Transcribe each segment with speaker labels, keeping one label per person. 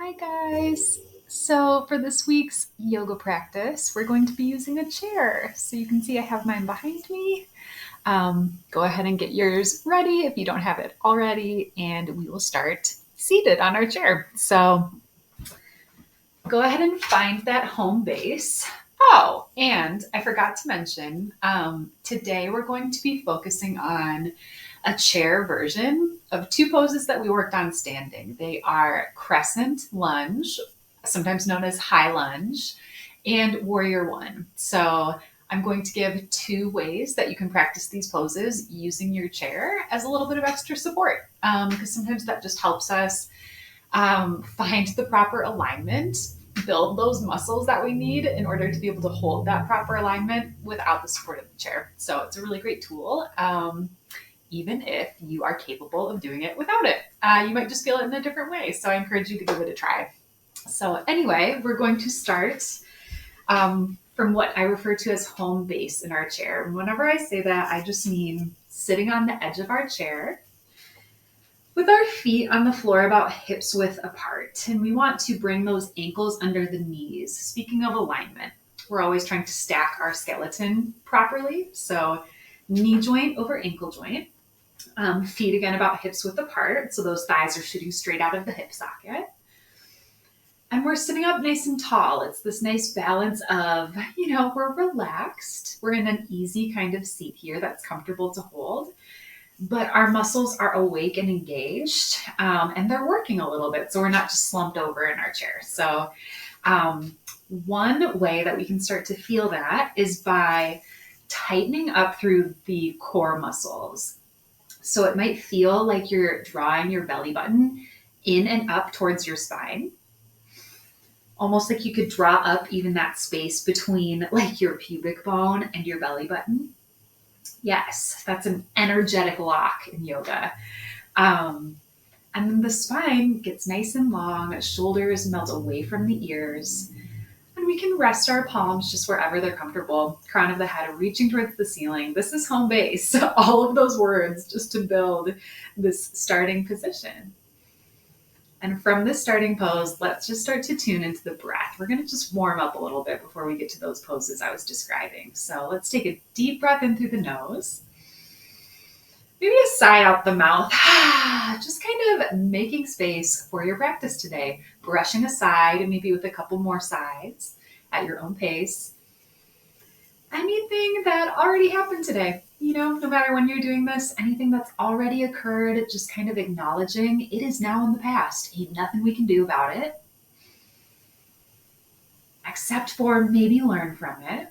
Speaker 1: Hi, guys. So, for this week's yoga practice, we're going to be using a chair. So, you can see I have mine behind me. Go ahead and get yours ready if you don't have it already, and we will start seated on our chair. So, go ahead and find that home base. Oh, and I forgot to mention today we're going to be focusing on a chair version of two poses that we worked on standing. They are crescent lunge, sometimes known as high lunge, and warrior one. So I'm going to give two ways that you can practice these poses using your chair as a little bit of extra support, because sometimes that just helps us find the proper alignment, build those muscles that we need in order to be able to hold that proper alignment without the support of the chair. So it's a really great tool. Even if you are capable of doing it without it. You might just feel it in a different way. So I encourage you to give it a try. So, anyway, we're going to start from what I refer to as home base in our chair. And whenever I say that, I just mean sitting on the edge of our chair with our feet on the floor about hips width apart. And we want to bring those ankles under the knees. Speaking of alignment, we're always trying to stack our skeleton properly. So, knee joint over ankle joint. Feet again about hips width apart. So those thighs are shooting straight out of the hip socket. And we're sitting up nice and tall. It's this nice balance of, we're relaxed. We're in an easy kind of seat here that's comfortable to hold. But our muscles are awake and engaged, and they're working a little bit. So we're not just slumped over in our chair. So one way that we can start to feel that is by tightening up through the core muscles. So it might feel like you're drawing your belly button in and up towards your spine. Almost like you could draw up even that space between like your pubic bone and your belly button. Yes, that's an energetic lock in yoga. And then the spine gets nice and long, shoulders melt away from the ears. And we can rest our palms just wherever they're comfortable. Crown of the head reaching towards the ceiling. This is home base. All of those words just to build this starting position. And from this starting pose, let's just start to tune into the breath. We're going to just warm up a little bit before we get to those poses I was describing. So let's take a deep breath in through the nose. Maybe a sigh out the mouth. Just kind of making space for your practice today. Brushing aside, maybe with a couple more sighs at your own pace. Anything that already happened today, no matter when you're doing this, anything that's already occurred, just kind of acknowledging it is now in the past. Ain't nothing we can do about it. Except for maybe learn from it.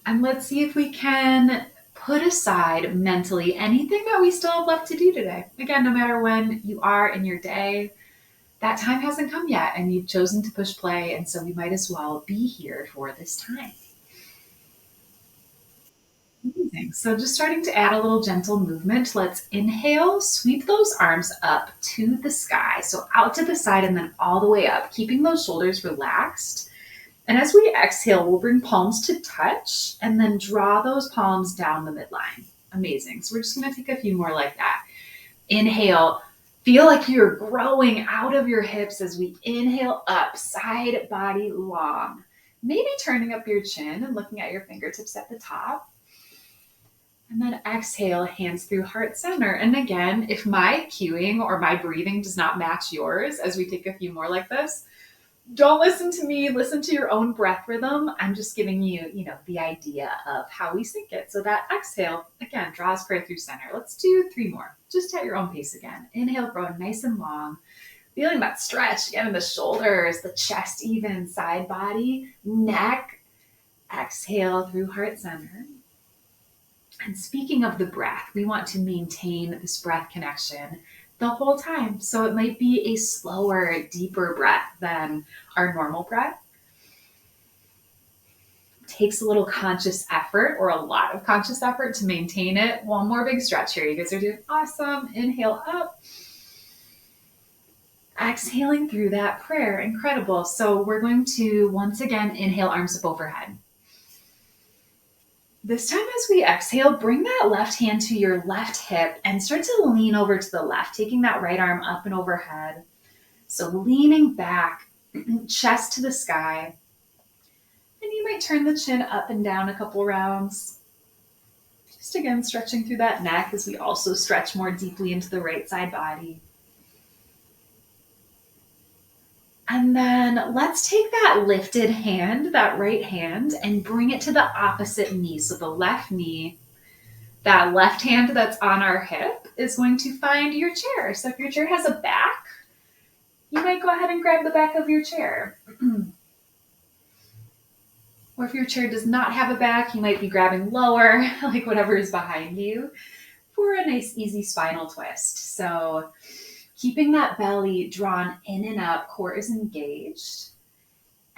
Speaker 1: And let's see if we can put aside mentally anything that we still have left to do today. Again, no matter when you are in your day, that time hasn't come yet and you've chosen to push play. And so we might as well be here for this time. Amazing. So just starting to add a little gentle movement. Let's inhale, sweep those arms up to the sky. So out to the side and then all the way up, keeping those shoulders relaxed. And as we exhale, we'll bring palms to touch and then draw those palms down the midline. Amazing. So we're just going to take a few more like that. Inhale. Feel like you're growing out of your hips as we inhale up, side body long. Maybe turning up your chin and looking at your fingertips at the top. And then exhale, hands through heart center. And again, if my cueing or my breathing does not match yours as we take a few more like this, don't listen to me, listen to your own breath rhythm. I'm just giving you, the idea of how we sync it. So that exhale, again, draws prayer through center. Let's do 3 more, just at your own pace again. Inhale, grow nice and long. Feeling that stretch again in the shoulders, the chest even, side body, neck. Exhale through heart center. And speaking of the breath, we want to maintain this breath connection the whole time. So it might be a slower, deeper breath than our normal breath. It takes a little conscious effort or a lot of conscious effort to maintain it. One more big stretch here. You guys are doing awesome. Inhale up. Exhaling through that prayer. Incredible. So we're going to once again inhale, arms up overhead. This time as we exhale, bring that left hand to your left hip and start to lean over to the left, taking that right arm up and overhead. So leaning back, chest to the sky, and you might turn the chin up and down a couple rounds. Just again, stretching through that neck as we also stretch more deeply into the right side body. And then let's take that lifted hand, that right hand, and bring it to the opposite knee. So the left knee, that left hand that's on our hip is going to find your chair. So if your chair has a back, you might go ahead and grab the back of your chair. Or if your chair does not have a back, you might be grabbing lower, like whatever is behind you, for a nice, easy spinal twist. So keeping that belly drawn in and up, core is engaged,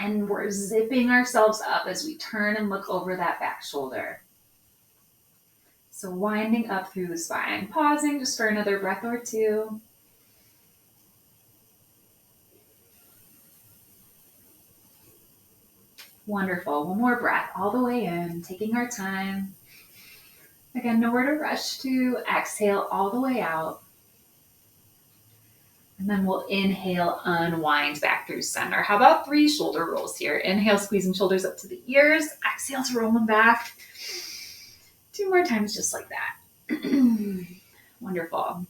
Speaker 1: and we're zipping ourselves up as we turn and look over that back shoulder. So winding up through the spine, pausing just for another breath or two. Wonderful. One more breath all the way in, taking our time. Again, nowhere to rush to. Exhale all the way out. And then we'll inhale, unwind back through center. How about 3 shoulder rolls here? Inhale, squeezing shoulders up to the ears. Exhale to roll them back. 2 more times just like that. Wonderful. All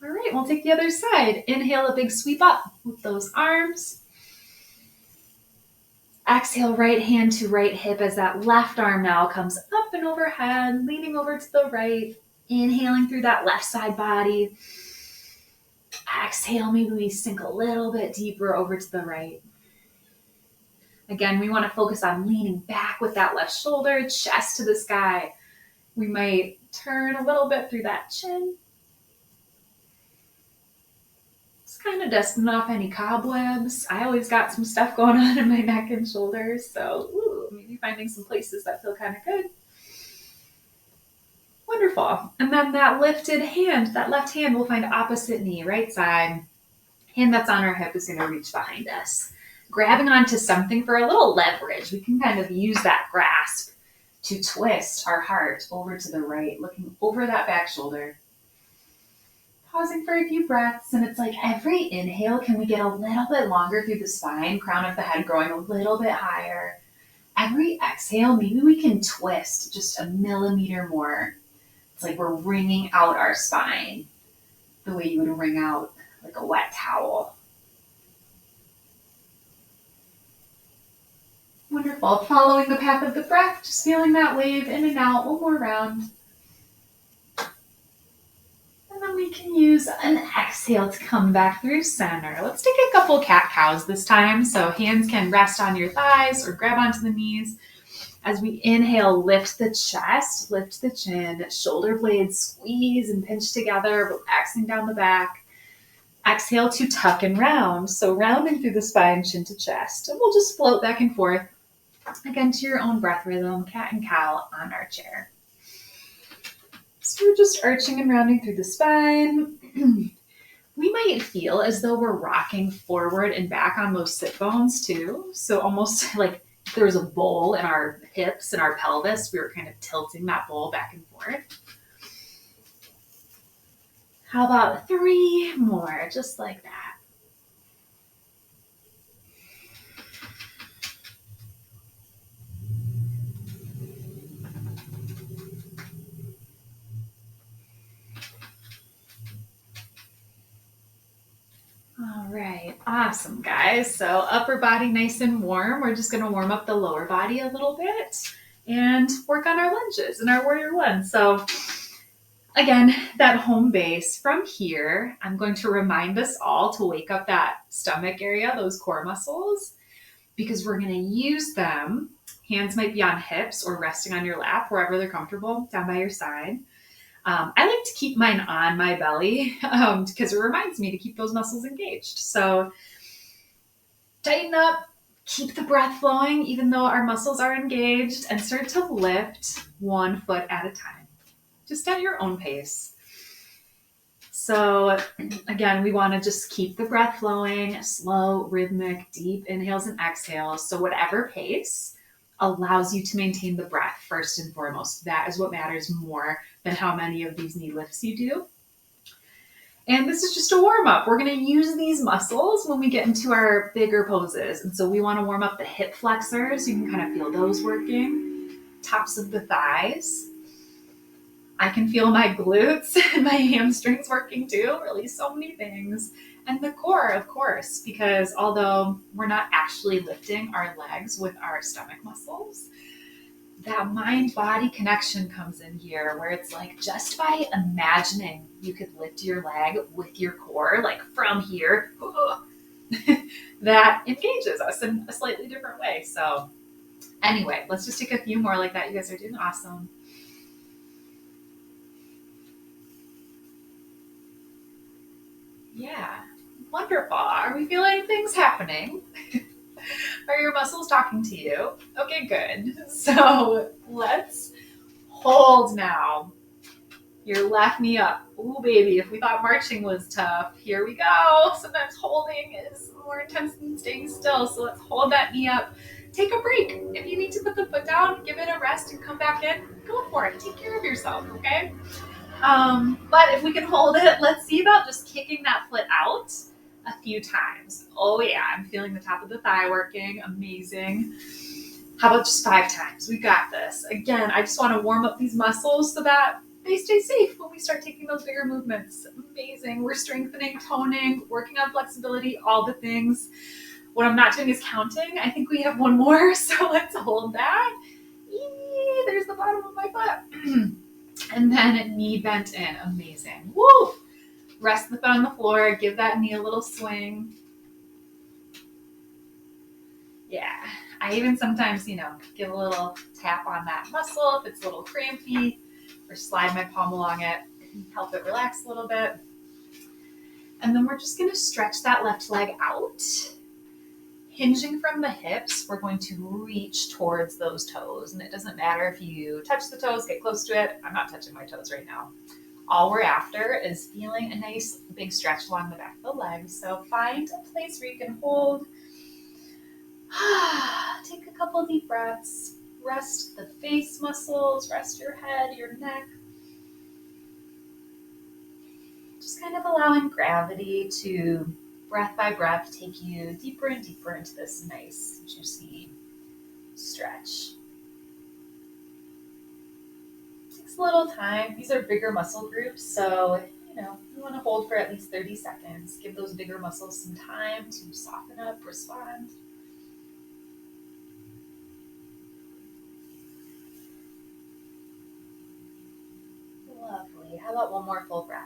Speaker 1: right, we'll take the other side. Inhale, a big sweep up with those arms. Exhale, right hand to right hip as that left arm now comes up and overhead, leaning over to the right. Inhaling through that left side body. Exhale, maybe we sink a little bit deeper over to the right. Again, we want to focus on leaning back with that left shoulder, chest to the sky. We might turn a little bit through that chin. Just kind of dusting off any cobwebs. I always got some stuff going on in my neck and shoulders, so maybe finding some places that feel kind of good. Wonderful. And then that lifted hand, that left hand will find opposite knee, right side. Hand that's on our hip is going to reach behind us. Grabbing onto something for a little leverage. We can kind of use that grasp to twist our heart over to the right, looking over that back shoulder. Pausing for a few breaths, and it's like every inhale, can we get a little bit longer through the spine, crown of the head growing a little bit higher. Every exhale, maybe we can twist just a millimeter more. It's like we're wringing out our spine the way you would wring out like a wet towel. Wonderful. Following the path of the breath, just feeling that wave in and out. One more round. And then we can use an exhale to come back through center. Let's take a couple cat-cows this time. So hands can rest on your thighs or grab onto the knees. As we inhale, lift the chest, lift the chin, shoulder blades squeeze and pinch together, relaxing down the back. Exhale to tuck and round. So rounding through the spine, chin to chest. And we'll just float back and forth, again, to your own breath rhythm, cat and cow on our chair. So we're just arching and rounding through the spine. We might feel as though we're rocking forward and back on those sit bones too. So almost like if there was a bowl in our hips and our pelvis, we were kind of tilting that bowl back and forth. How about 3 more, just like that. All right, awesome, guys. So upper body nice and warm. We're just going to warm up the lower body a little bit and work on our lunges and our warrior one. So again, that home base from here, I'm going to remind us all to wake up that stomach area, those core muscles, because we're going to use them. Hands might be on hips or resting on your lap, wherever they're comfortable, down by your side. I like to keep mine on my belly because it reminds me to keep those muscles engaged. So tighten up, keep the breath flowing, even though our muscles are engaged, and start to lift 1 foot at a time, just at your own pace. So again, we want to just keep the breath flowing, slow, rhythmic, deep inhales and exhales. So whatever pace allows you to maintain the breath first and foremost. That is what matters more than how many of these knee lifts you do. And this is just a warm up. We're going to use these muscles when we get into our bigger poses. And so we want to warm up the hip flexors. You can kind of feel those working. Tops of the thighs. I can feel my glutes and my hamstrings working too. Really, so many things. And the core, of course, because although we're not actually lifting our legs with our stomach muscles, that mind-body connection comes in here where it's like just by imagining you could lift your leg with your core, like from here, that engages us in a slightly different way. So anyway, let's just take a few more like that. You guys are doing awesome. Yeah, wonderful. Are we feeling things happening? Are your muscles talking to you? Okay, good. So let's hold now. Your left knee up. Ooh, baby, if we thought marching was tough, here we go. Sometimes holding is more intense than staying still. So let's hold that knee up. Take a break. If you need to put the foot down, give it a rest and come back in, go for it. Take care of yourself, okay? But if we can hold it, let's see about just kicking that foot out a few times. Oh yeah, I'm feeling the top of the thigh working. Amazing. How about just 5 times? We got this. Again, I just want to warm up these muscles so that they stay safe when we start taking those bigger movements. Amazing. We're strengthening, toning, working on flexibility, all the things. What I'm not doing is counting. I think we have one more, so let's hold that. Eee, there's the bottom of my foot. And then knee bent in. Amazing. Woo! Rest the foot on the floor. Give that knee a little swing. Yeah. I even sometimes, give a little tap on that muscle if it's a little crampy, or slide my palm along it, help it relax a little bit. And then we're just going to stretch that left leg out. Hinging from the hips, we're going to reach towards those toes. And it doesn't matter if you touch the toes, get close to it. I'm not touching my toes right now. All we're after is feeling a nice big stretch along the back of the legs. So find a place where you can hold. Take a couple deep breaths. Rest the face muscles, rest your head, your neck. Just kind of allowing gravity to, breath by breath, take you deeper and deeper into this nice, juicy stretch. It takes a little time. These are bigger muscle groups, so you want to hold for at least 30 seconds. Give those bigger muscles some time to soften up, respond. Lovely. How about one more full breath?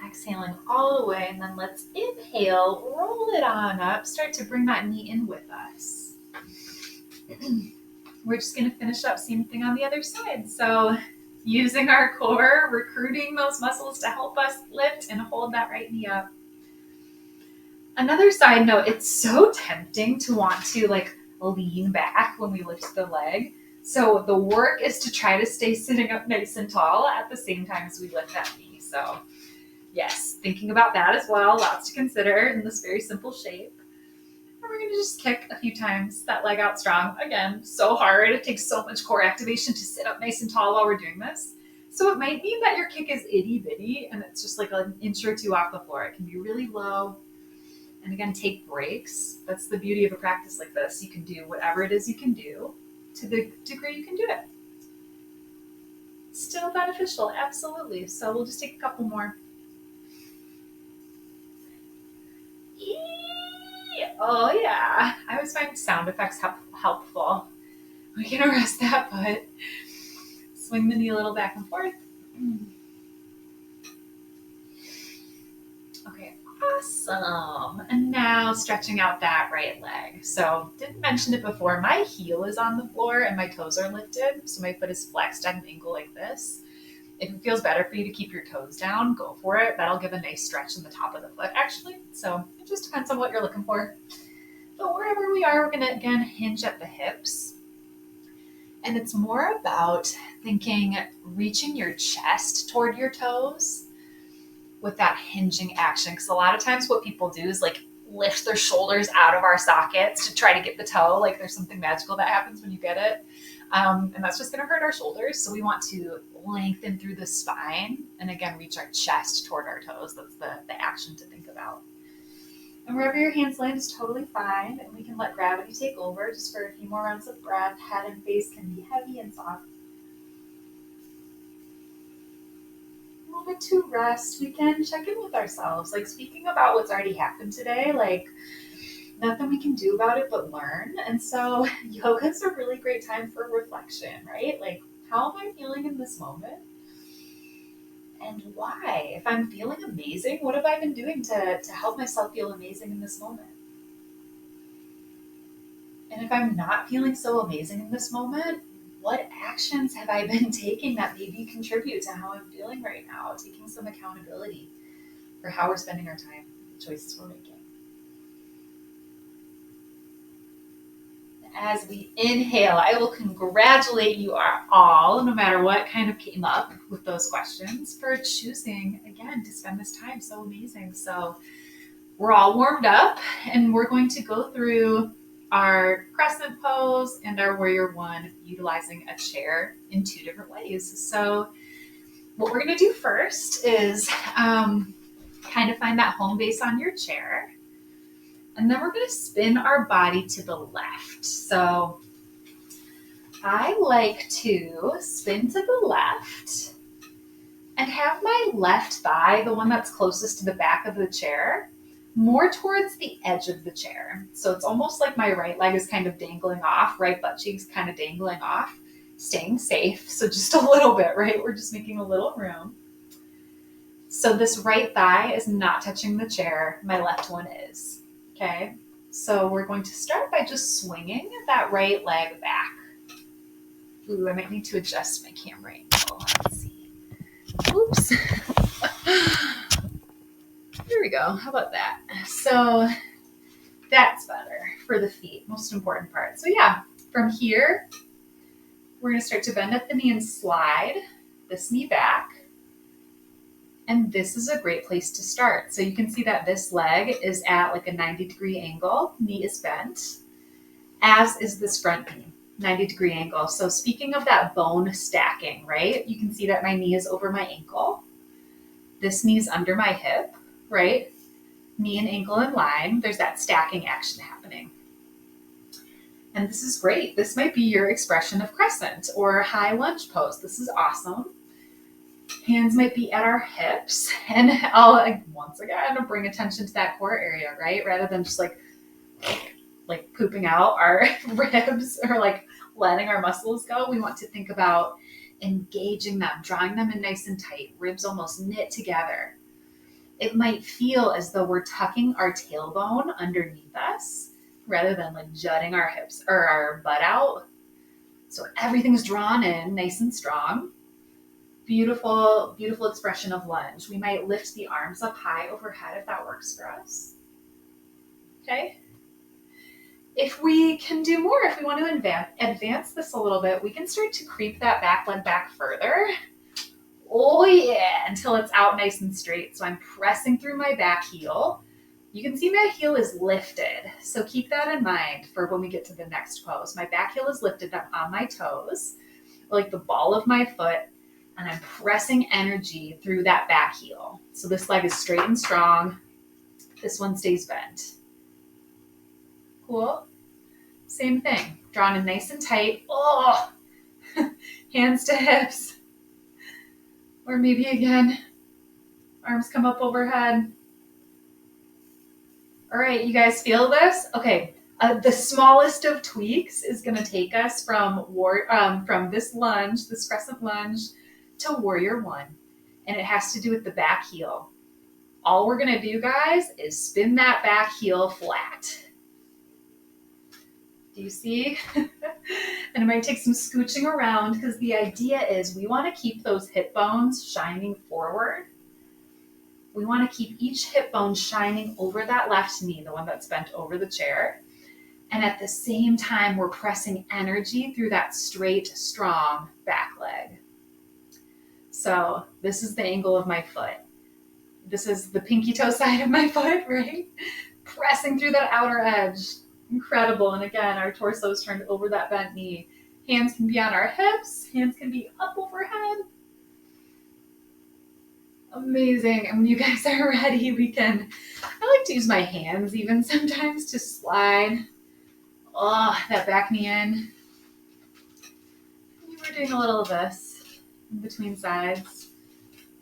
Speaker 1: Exhaling all the way, and then let's inhale, roll it on up, start to bring that knee in with us. We're just going to finish up, same thing on the other side. So using our core, recruiting those muscles to help us lift and hold that right knee up. Another side note, it's so tempting to want to lean back when we lift the leg. So the work is to try to stay sitting up nice and tall at the same time as we lift that knee. So yes, thinking about that as well. Lots to consider in this very simple shape. And we're going to just kick a few times that leg out strong. Again, so hard. It takes so much core activation to sit up nice and tall while we're doing this. So it might mean that your kick is itty bitty and it's just like an inch or two off the floor. It can be really low. And again, take breaks. That's the beauty of a practice like this. You can do whatever it is you can do to the degree you can do it. Still beneficial, absolutely. So we'll just take a couple more. Oh yeah, I always find sound effects helpful. We can rest that foot. Swing the knee a little back and forth. Okay, awesome. And now stretching out that right leg. So didn't mention it before, my heel is on the floor and my toes are lifted. So my foot is flexed at an angle like this. If it feels better for you to keep your toes down, go for it. That'll give a nice stretch in the top of the foot, actually. So it just depends on what you're looking for. But wherever we are, we're going to, again, hinge at the hips. And it's more about thinking, reaching your chest toward your toes with that hinging action. Because a lot of times what people do is lift their shoulders out of our sockets to try to get the toe. Like there's something magical that happens when you get it. And that's just going to hurt our shoulders. So we want to lengthen through the spine and again, reach our chest toward our toes. That's the action to think about. And wherever your hands land is totally fine. And we can let gravity take over just for a few more rounds of breath. Head and face can be heavy and soft. A moment to rest. We can check in with ourselves, like speaking about what's already happened today, like nothing we can do about it but learn. And so yoga is a really great time for reflection, right? Like, how am I feeling in this moment? And why? If I'm feeling amazing, what have I been doing to help myself feel amazing in this moment? And if I'm not feeling so amazing in this moment, what actions have I been taking that maybe contribute to how I'm feeling right now? Taking some accountability for how we're spending our time, the choices we're making. As we inhale, I will congratulate you all, no matter what kind of came up with those questions, for choosing, again, to spend this time so amazing. So we're all warmed up, and we're going to go through our Crescent pose and our Warrior One, utilizing a chair in two different ways. So what we're going to do first is kind of find that home base on your chair. And then we're going to spin our body to the left. So I like to spin to the left and have my left thigh, the one that's closest to the back of the chair, more towards the edge of the chair. So it's almost like my right leg is kind of dangling off, right butt cheek's kind of dangling off, staying safe. So just a little bit, right? We're just making a little room. So this right thigh is not touching the chair. My left one is. Okay, so we're going to start by just swinging that right leg back. Ooh, I might need to adjust my camera angle. Let's see. Oops. There we go. How about that? So that's better for the feet, most important part. So yeah, from here, we're going to start to bend at the knee and slide this knee back. And this is a great place to start. So you can see that this leg is at like a 90-degree angle. Knee is bent, as is this front knee, 90-degree angle. So speaking of that bone stacking, right? You can see that my knee is over my ankle. This knee is under my hip, right? Knee and ankle in line. There's that stacking action happening. And this is great. This might be your expression of Crescent or high lunge pose. This is awesome. Hands might be at our hips, and I'll once again bring attention to that core area, right? Rather than just like pooping out our ribs or like letting our muscles go. We want to think about engaging them, drawing them in nice and tight, ribs almost knit together. It might feel as though we're tucking our tailbone underneath us rather than like jutting our hips or our butt out. So everything's drawn in nice and strong. Beautiful, beautiful expression of lunge. We might lift the arms up high overhead if that works for us. Okay. If we can do more, if we want to advance this a little bit, we can start to creep that back leg back further. Oh yeah, until it's out nice and straight. So I'm pressing through my back heel. You can see my heel is lifted. So keep that in mind for when we get to the next pose. My back heel is lifted up on my toes, like the ball of my foot. And I'm pressing energy through that back heel. So this leg is straight and strong. This one stays bent. Cool. Same thing. Drawn in nice and tight. Oh, hands to hips. Or maybe again, arms come up overhead. All right, you guys feel this? Okay. The smallest of tweaks is going to take us from this lunge, this crescent lunge, to Warrior One, and it has to do with the back heel. All we're gonna do, guys, is spin that back heel flat. Do you see? And it might take some scooching around because the idea is we want to keep those hip bones shining forward. We want to keep each hip bone shining over that left knee, the one that's bent over the chair. And at the same time, we're pressing energy through that straight, strong back leg. So this is the angle of my foot. This is the pinky toe side of my foot, right? Pressing through that outer edge. Incredible. And again, our torso is turned over that bent knee. Hands can be on our hips. Hands can be up overhead. Amazing. And when you guys are ready, I like to use my hands even sometimes to slide that back knee in. We're doing a little of this in between sides.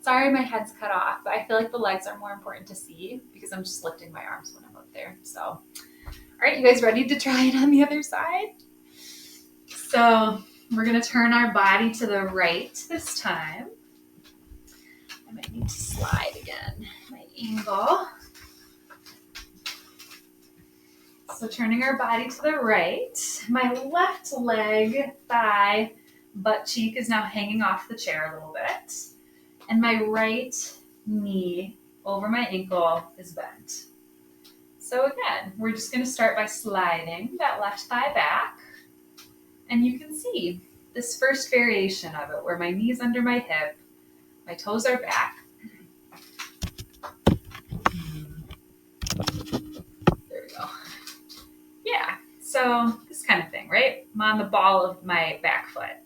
Speaker 1: Sorry, my head's cut off, but I feel like the legs are more important to see because I'm just lifting my arms when I'm up there. So, all right, you guys ready to try it on the other side? So we're gonna turn our body to the right this time. I might need to slide again, my angle. So turning our body to the right, my left leg, thigh, butt cheek is now hanging off the chair a little bit. And my right knee over my ankle is bent. So again, we're just gonna start by sliding that left thigh back. And you can see this first variation of it where my knee's under my hip, my toes are back. There we go. Yeah, so this kind of thing, right? I'm on the ball of my back foot,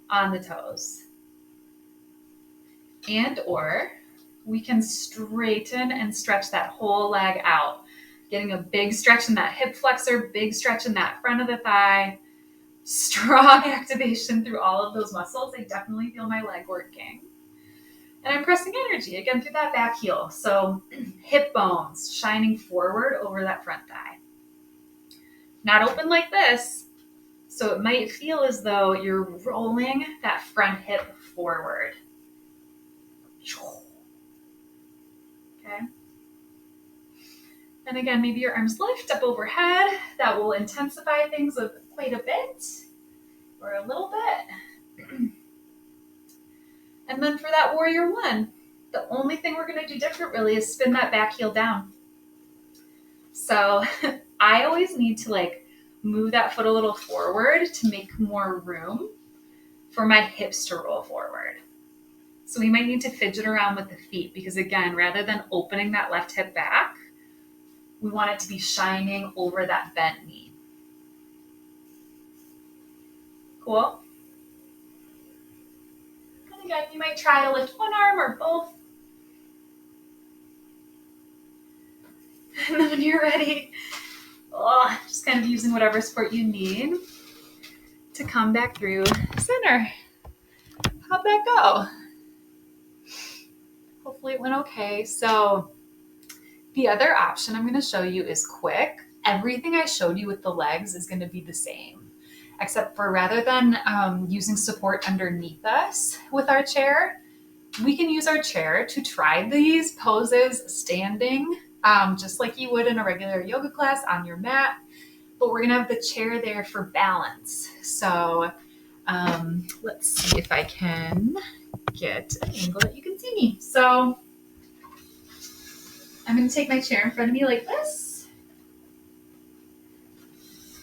Speaker 1: on the toes. And or we can straighten and stretch that whole leg out, getting a big stretch in that hip flexor, big stretch in that front of the thigh, strong activation through all of those muscles. I definitely feel my leg working. And I'm pressing energy again through that back heel. So hip bones shining forward over that front thigh. Not open like this. So it might feel as though you're rolling that front hip forward. Okay. And again, maybe your arms lift up overhead. That will intensify things quite a bit or a little bit. And then for that warrior one, the only thing we're going to do different really is spin that back heel down. So I always need to move that foot a little forward to make more room for my hips to roll forward. So we might need to fidget around with the feet because again, rather than opening that left hip back, we want it to be shining over that bent knee. Cool? And again, you might try to lift one arm or both. And then when you're ready, just kind of using whatever support you need to come back through center. How'd that go? Hopefully it went okay. So the other option I'm going to show you is quick. Everything I showed you with the legs is going to be the same, except for rather than using support underneath us with our chair, we can use our chair to try these poses standing, just like you would in a regular yoga class on your mat, but we're going to have the chair there for balance. So let's see if I can get an angle that you can see me. So I'm going to take my chair in front of me like this.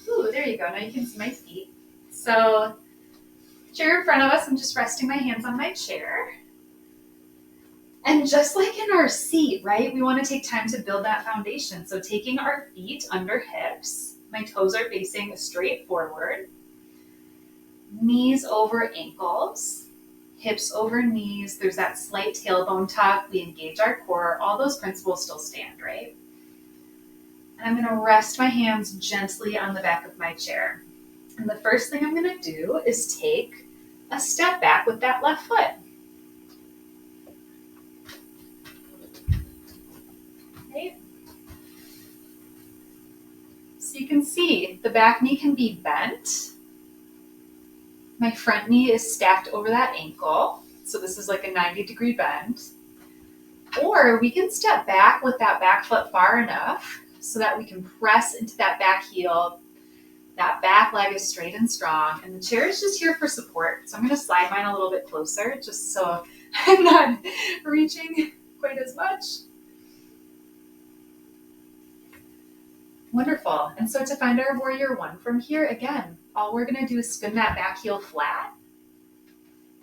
Speaker 1: Ooh, there you go. Now you can see my feet. So chair in front of us, I'm just resting my hands on my chair. And just like in our seat, right, we want to take time to build that foundation. So taking our feet under hips, my toes are facing straight forward, knees over ankles, hips over knees. There's that slight tailbone tuck. We engage our core. All those principles still stand, right? And I'm going to rest my hands gently on the back of my chair. And the first thing I'm going to do is take a step back with that left foot. Okay. So you can see the back knee can be bent. My front knee is stacked over that ankle. So this is like a 90-degree bend. Or we can step back with that back foot far enough so that we can press into that back heel. That back leg is straight and strong. And the chair is just here for support. So I'm going to slide mine a little bit closer just so I'm not reaching quite as much. Wonderful. And so to find our warrior one from here, again, all we're going to do is spin that back heel flat.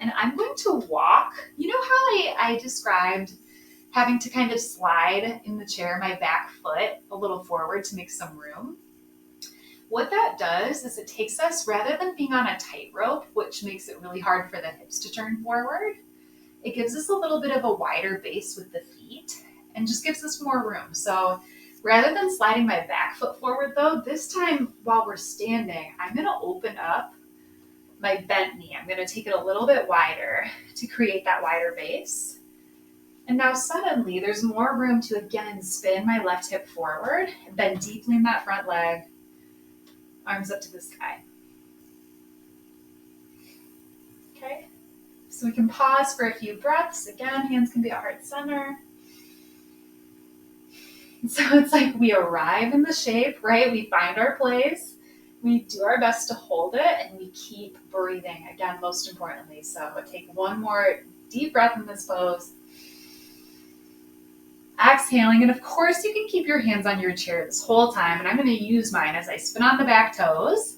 Speaker 1: And I'm going to walk. You know how I described having to kind of slide in the chair my back foot a little forward to make some room? What that does is it takes us, rather than being on a tightrope, which makes it really hard for the hips to turn forward, it gives us a little bit of a wider base with the feet and just gives us more room. So rather than sliding my back foot forward though, this time while we're standing, I'm gonna open up my bent knee. I'm gonna take it a little bit wider to create that wider base. And now suddenly there's more room to again spin my left hip forward, bend deeply in that front leg, arms up to the sky. Okay, so we can pause for a few breaths. Again, hands can be at heart center. So it's like we arrive in the shape, right? We find our place. We do our best to hold it and we keep breathing. Again, most importantly. So take one more deep breath in this pose. Exhaling, and of course you can keep your hands on your chair this whole time, and I'm going to use mine as I spin on the back toes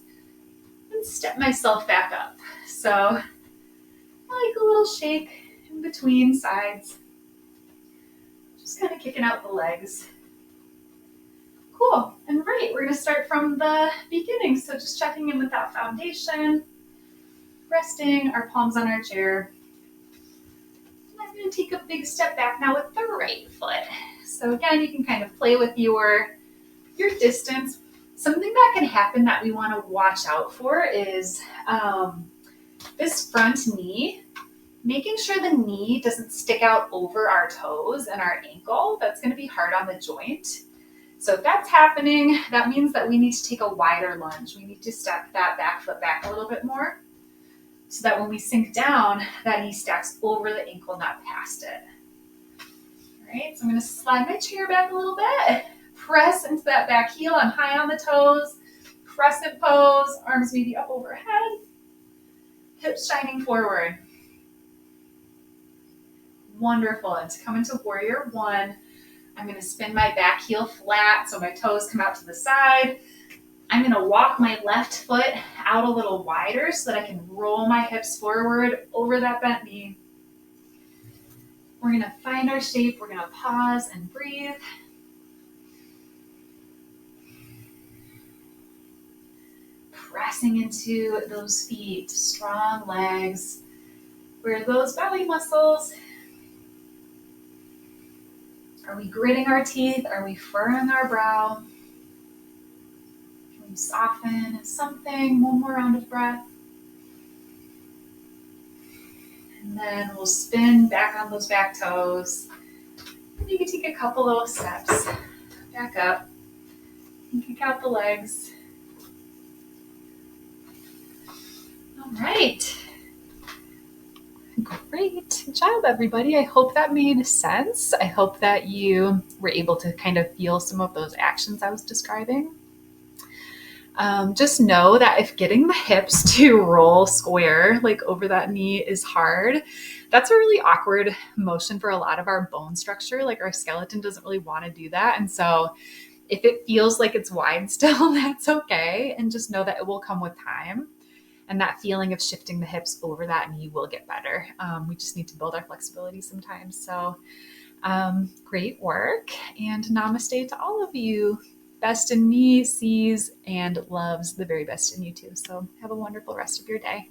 Speaker 1: and step myself back up. So I like a little shake in between sides, just kind of kicking out the legs. Cool, and right, we're going to start from the beginning, so just checking in with that foundation, resting our palms on our chair. I'm going to take a big step back now with the right foot. So again, you can kind of play with your distance. Something that can happen that we want to watch out for is this front knee, making sure the knee doesn't stick out over our toes and our ankle. That's going to be hard on the joint. So if that's happening, that means that we need to take a wider lunge. We need to step that back foot back a little bit more so that when we sink down, that knee stacks over the ankle, not past it. All right, so I'm going to slide my chair back a little bit, press into that back heel. I'm high on the toes, crescent pose, arms maybe up overhead, hips shining forward. Wonderful, and to come into warrior one, I'm going to spin my back heel flat so my toes come out to the side. I'm going to walk my left foot out a little wider so that I can roll my hips forward over that bent knee. We're going to find our shape. We're going to pause and breathe. Pressing into those feet, strong legs. Where are those belly muscles? Are we gritting our teeth? Are we furrowing our brow? Can we soften something? One more round of breath. And then we'll spin back on those back toes. And you can take a couple little steps. Back up. And kick out the legs. All right. Great job, everybody. I hope that made sense. I hope that you were able to kind of feel some of those actions I was describing. Just know that if getting the hips to roll square, like over that knee, is hard, that's a really awkward motion for a lot of our bone structure. Like our skeleton doesn't really want to do that. And so if it feels like it's wide still, that's okay. And just know that it will come with time. And that feeling of shifting the hips over that knee will get better. We just need to build our flexibility sometimes. So great work, and namaste to all of you. Best in me sees and loves the very best in you too. So have a wonderful rest of your day.